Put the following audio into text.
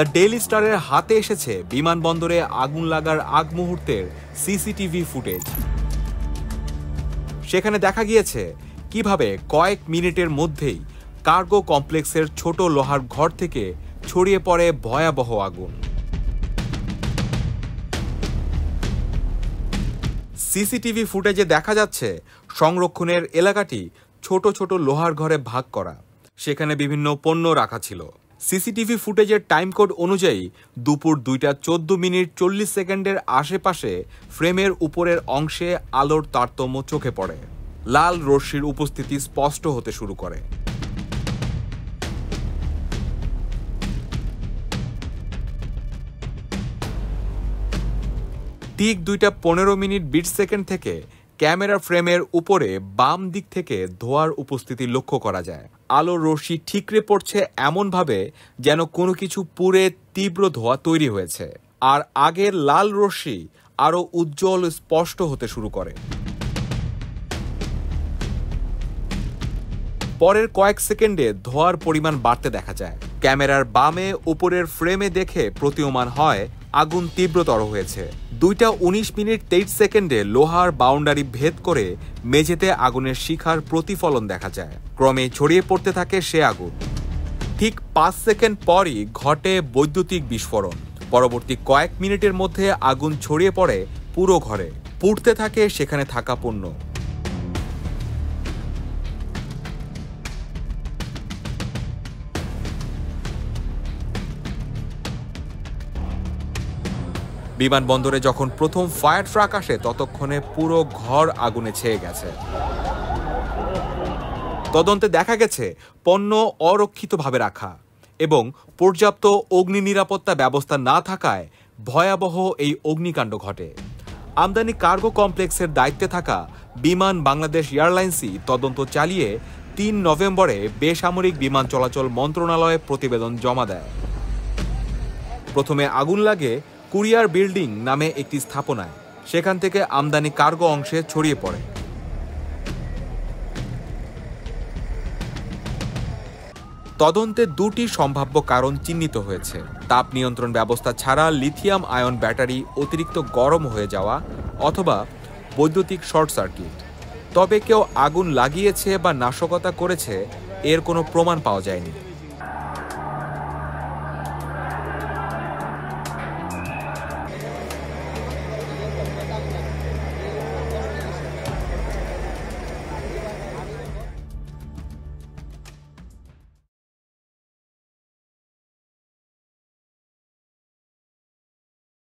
The daily স্টারের হাতে এসেছে বিমানবন্দরে আগুন লাগার আগ মুহূর্তের সিসিটিভি ফুটেজ। সেখানে দেখা গিয়েছে কিভাবে কয়েক মিনিটের মধ্যেই কার্গো কমপ্লেক্সের ছোট লোহার ঘর থেকে ছড়িয়ে পড়ে ভয়াবহ আগুন। সিসিটিভি ফুটেজে দেখা যাচ্ছে সংরক্ষণের এলাকাটি ছোট ছোট লোহার ঘরে ভাগ করা। সেখানে বিভিন্ন পণ্য রাখা ছিল। সিসিটিভি ফুটেজের টাইম কোড অনুযায়ী দুপুর 2:40 আশেপাশে ফ্রেমের উপরের অংশে আলোর তারতম্য চোখে পড়ে। লাল রশ্মির উপস্থিতি স্পষ্ট হতে শুরু করে। ঠিক 2:15 থেকে ক্যামেরা ফ্রেমের উপরে বাম দিক থেকে ধোঁয়ার উপস্থিতি লক্ষ্য করা যায়। আলোর রশ্মি ঠিকরে পড়ছে এমনভাবে যেন কোনো কিছু পুড়ে তীব্র ধোঁয়া তৈরি হয়েছে, আর আগের লাল রশ্মি আরো উজ্জ্বল স্পষ্ট হতে শুরু করে। পরের কয়েক সেকেন্ডে ধোঁয়ার পরিমাণ বাড়তে দেখা যায়। ক্যামেরার বামে উপরের ফ্রেমে দেখে প্রতীয়মান হয় আগুন তীব্রতর হয়েছে। 2:19 লোহার বাউন্ডারি ভেদ করে মেঝেতে আগুনের শিখার প্রতিফলন দেখা যায়। ক্রমে ছড়িয়ে পড়তে থাকে সে আগুন। ঠিক 5 সেকেন্ড পরই ঘটে বৈদ্যুতিক বিস্ফোরণ। পরবর্তী কয়েক মিনিটের মধ্যে আগুন ছড়িয়ে পড়ে পুরো ঘরে। পুড়তে থাকে সেখানে থাকা পণ্য। বিমানবন্দরে যখন প্রথম ফায়ার ট্রাক আসে ততক্ষণে পুরো ঘর আগুনে ছেয়ে গেছে। তদন্তে দেখা গেছে পণ্য অরক্ষিতভাবে রাখা এবং পর্যাপ্ত অগ্নি নিরাপত্তা ব্যবস্থা না থাকায় ভয়াবহ এই অগ্নিকাণ্ড ঘটে। আমদানি কার্গো কমপ্লেক্সের দায়িত্বে থাকা বিমান বাংলাদেশ এয়ারলাইন্সই তদন্ত চালিয়ে 3 নভেম্বরে বেসামরিক বিমান চলাচল মন্ত্রণালয়ে প্রতিবেদন জমা দেয়। প্রথমে আগুন লাগে কুরিয়ার বিল্ডিং নামে একটি স্থাপনায়। সেখান থেকে আমদানি কার্গো অংশে ছড়িয়ে পড়ে। তদন্তে 2টি সম্ভাব্য কারণ চিহ্নিত হয়েছে: তাপ নিয়ন্ত্রণ ব্যবস্থা ছাড়া লিথিয়াম আয়ন ব্যাটারি অতিরিক্ত গরম হয়ে যাওয়া অথবা বৈদ্যুতিক শর্ট সার্কিট। তবে কেউ আগুন লাগিয়েছে বা নাশকতা করেছে এর কোনো প্রমাণ পাওয়া যায়নি।